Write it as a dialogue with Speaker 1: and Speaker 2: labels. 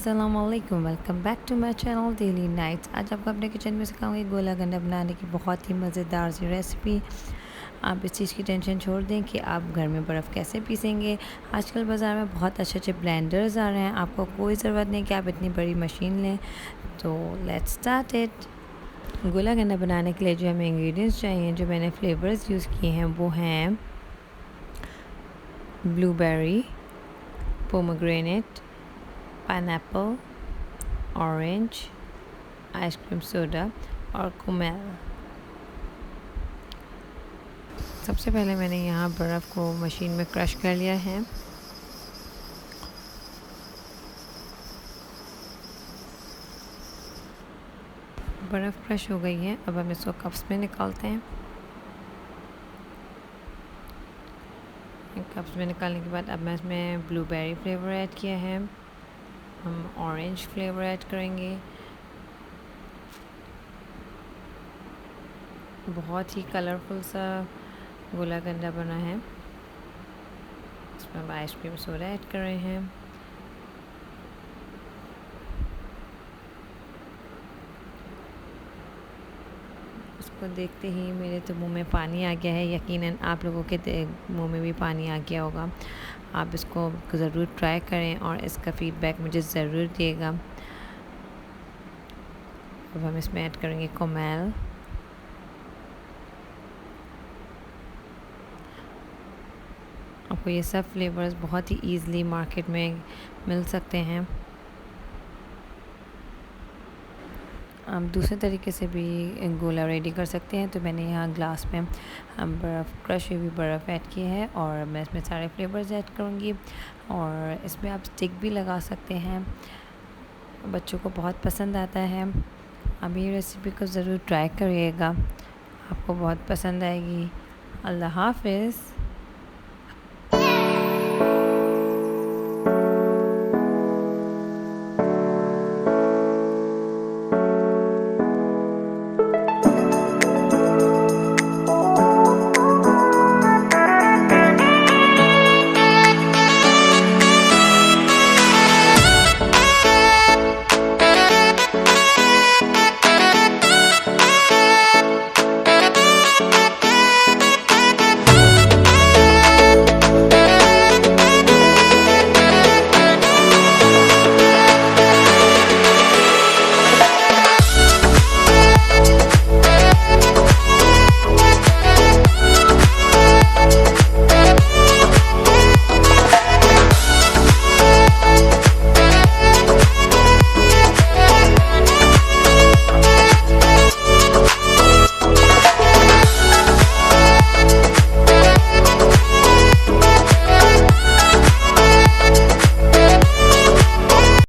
Speaker 1: अस्सलाम वालेकुम, welcome back to my channel daily nights. आज आपको अपने किचन में सिखाऊंगी गोला गंडा बनाने की बहुत ही मज़ेदार सी रेसिपी। आप इस चीज़ की टेंशन छोड़ दें कि आप घर में बर्फ़ कैसे पीसेंगे। आजकल बाज़ार में बहुत अच्छे अच्छे ब्लेंडर्स आ रहे हैं, आपको कोई ज़रूरत नहीं कि आप इतनी बड़ी मशीन लें। तो लेट्स स्टार्ट इट। गोला गंडा बनाने के लिए जो हमें इंग्रेडिएंट्स चाहिए, जो मैंने फ्लेवर्स यूज़ किए हैं वो हैं blueberry, pomegranate, pineapple, orange, ice cream soda और कुमेल। सबसे पहले मैंने यहाँ बर्फ़ को मशीन में क्रश कर लिया है। बर्फ़ क्रश हो गई है, अब हम इसको कप्स में निकालते हैं। कप्स में निकालने के बाद अब मैं इसमें ब्लूबेरी फ्लेवर ऐड किया है, हम ऑरेंज फ्लेवर ऐड करेंगे। बहुत ही कलरफुल सा गोला गंडा बना है। इसमें हम आइसक्रीम सोडा ऐड कर रहे हैं। इसको देखते ही मेरे तो मुंह में पानी आ गया है। यकीनन आप लोगों के मुंह में भी पानी आ गया होगा। आप इसको ज़रूर ट्राई करें और इसका फ़ीडबैक मुझे ज़रूर दिएगा। अब हम इसमें ऐड करेंगे कुमेल, आपको ये सब फ्लेवर्स बहुत ही ईज़िली मार्केट में मिल सकते हैं। आप दूसरे तरीके से भी गोला रेडी कर सकते हैं। तो मैंने यहाँ ग्लास में बर्फ़ क्रश हुई बर्फ़ ऐड की है और मैं इसमें सारे फ्लेवर्स ऐड करूँगी और इसमें आप स्टिक भी लगा सकते हैं। बच्चों को बहुत पसंद आता है। आप ये रेसिपी को ज़रूर ट्राई करिएगा, आपको बहुत पसंद आएगी। अल्लाह हाफ़िज़।